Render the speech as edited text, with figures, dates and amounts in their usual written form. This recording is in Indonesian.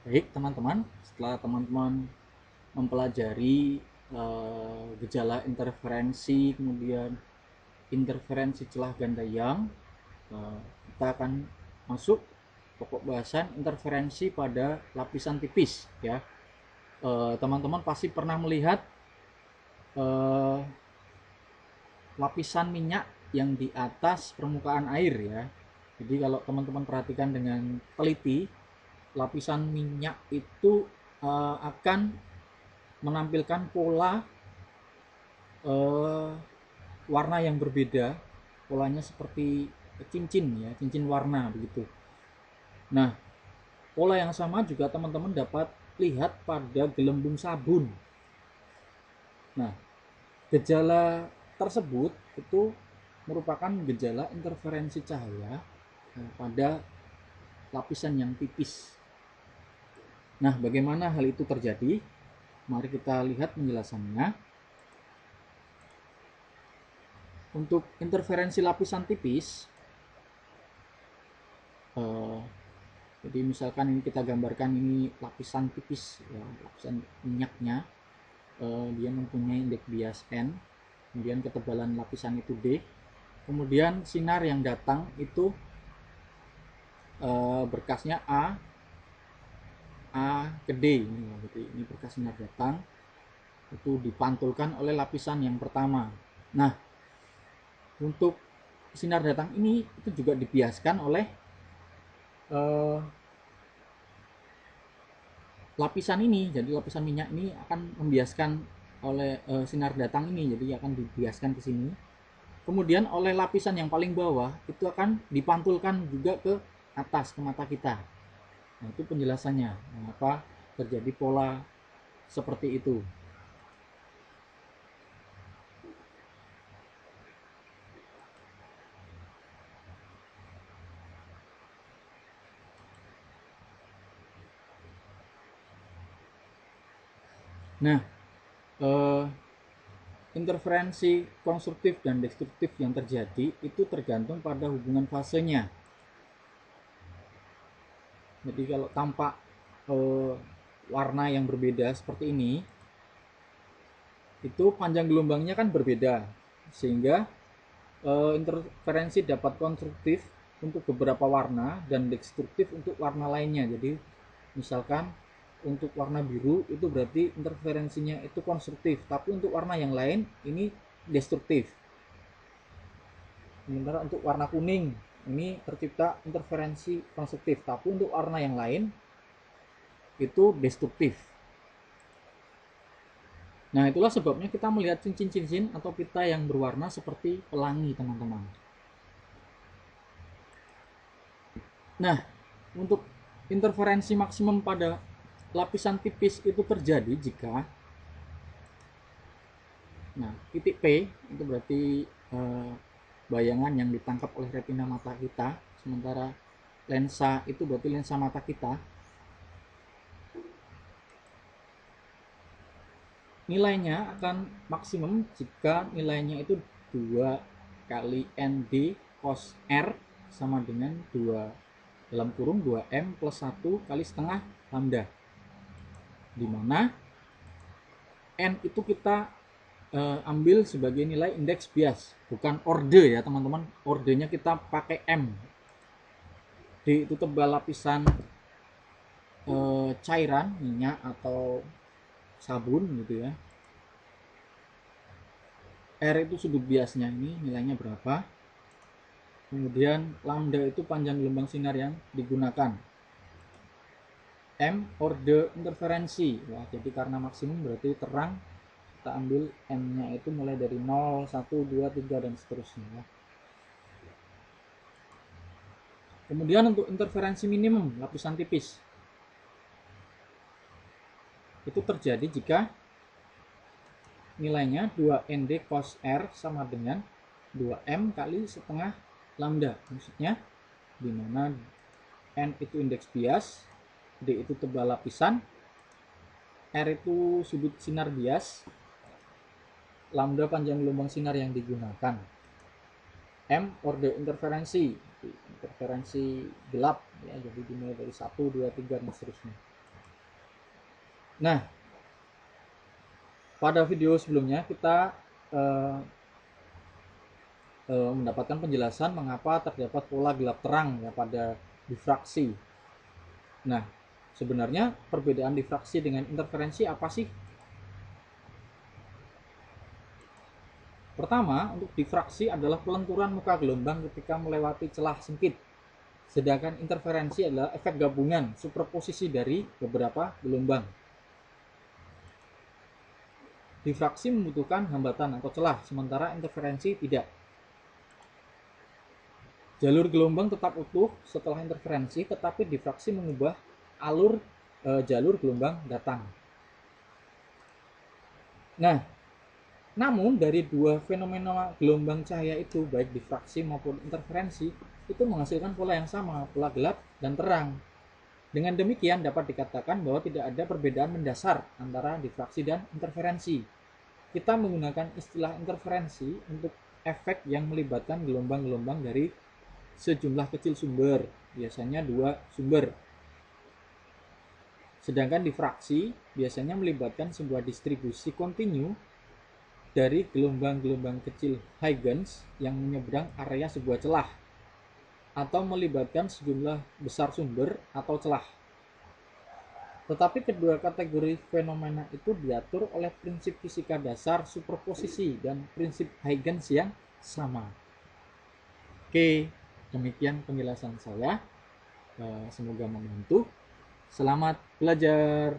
Baik, teman-teman, setelah teman-teman mempelajari gejala interferensi, kemudian interferensi celah ganda Young, kita akan masuk pokok bahasan interferensi pada lapisan tipis, ya. Teman-teman pasti pernah melihat eh, lapisan minyak yang di atas permukaan air, ya. Jadi kalau teman-teman perhatikan dengan teliti, lapisan minyak itu akan menampilkan pola eh, warna yang berbeda, polanya seperti cincin, ya, cincin warna begitu. Nah, pola yang sama juga teman-teman dapat lihat pada gelembung sabun. Nah, gejala tersebut itu merupakan gejala interferensi cahaya pada lapisan yang tipis. Nah, bagaimana hal itu terjadi? Mari kita lihat penjelasannya. Untuk interferensi lapisan tipis, eh, jadi misalkan ini kita gambarkan, ini lapisan tipis, ya, lapisan minyaknya, dia mempunyai indeks bias N, kemudian ketebalan lapisan itu D, kemudian sinar yang datang itu berkasnya A ke D, ini berkas sinar datang itu dipantulkan oleh lapisan yang pertama. Nah, untuk sinar datang ini itu juga dibiaskan oleh eh, lapisan ini. Jadi lapisan minyak ini akan membiaskan oleh sinar datang ini, jadi akan dibiaskan ke sini. Kemudian oleh lapisan yang paling bawah itu akan dipantulkan juga ke atas, ke mata kita. Nah, itu penjelasannya mengapa terjadi pola seperti itu. Nah, eh, interferensi konstruktif dan destruktif yang terjadi itu tergantung pada hubungan fasenya. Jadi kalau tampak eh, warna yang berbeda seperti ini, itu panjang gelombangnya kan berbeda, sehingga interferensi dapat konstruktif untuk beberapa warna dan destruktif untuk warna lainnya. Jadi misalkan untuk warna biru itu berarti interferensinya itu konstruktif, tapi untuk warna yang lain ini destruktif. Sementara untuk warna kuning ini tercipta interferensi konstruktif, tapi untuk warna yang lain itu destruktif. Nah, itulah sebabnya kita melihat cincin-cincin atau pita yang berwarna seperti pelangi, teman-teman. Nah, untuk interferensi maksimum pada lapisan tipis itu terjadi jika, nah, titik P itu berarti bayangan yang ditangkap oleh retina mata kita, sementara lensa itu berarti lensa mata kita. Nilainya akan maksimum jika nilainya itu 2 kali ND cos R sama dengan 2 dalam kurung 2M plus 1 kali setengah lambda, di mana N itu kita ambil sebagai nilai indeks bias, bukan orde, ya teman-teman. Ordenya kita pakai M. D itu tebal lapisan cairan minyak atau sabun gitu ya. R itu sudut biasnya, ini nilainya berapa. Kemudian lambda itu panjang gelombang sinar yang digunakan. M orde interferensi. Wah, jadi karena maksimum berarti terang, kita ambil M-nya itu mulai dari 0, 1, 2, 3 dan seterusnya. Kemudian untuk interferensi minimum lapisan tipis itu terjadi jika nilainya 2 ND cos R sama dengan 2M kali setengah lambda. Maksudnya di mana N itu indeks bias, D itu tebal lapisan, R itu sudut sinar bias, lambda panjang gelombang sinar yang digunakan, M orde interferensi gelap, ya, jadi dimulai dari 1, 2, 3 dan seterusnya. Nah, pada video sebelumnya kita mendapatkan penjelasan mengapa terdapat pola gelap terang ya pada difraksi. Nah, sebenarnya perbedaan difraksi dengan interferensi apa sih? Pertama, untuk difraksi adalah pelenturan muka gelombang ketika melewati celah sempit. Sedangkan interferensi adalah efek gabungan superposisi dari beberapa gelombang. Difraksi membutuhkan hambatan atau celah, sementara interferensi tidak. Jalur gelombang tetap utuh setelah interferensi, tetapi difraksi mengubah jalur gelombang datang. Nah, namun dari dua fenomena gelombang cahaya itu, baik difraksi maupun interferensi, itu menghasilkan pola yang sama, pola gelap dan terang. Dengan demikian dapat dikatakan bahwa tidak ada perbedaan mendasar antara difraksi dan interferensi. Kita menggunakan istilah interferensi untuk efek yang melibatkan gelombang-gelombang dari sejumlah kecil sumber, biasanya 2 sumber. Sedangkan difraksi biasanya melibatkan sebuah distribusi kontinu dari gelombang-gelombang kecil Huygens yang menyeberang area sebuah celah, atau melibatkan sejumlah besar sumber atau celah. Tetapi kedua kategori fenomena itu diatur oleh prinsip fisika dasar superposisi dan prinsip Huygens yang sama. Oke, demikian penjelasan saya. Semoga membantu. Selamat belajar.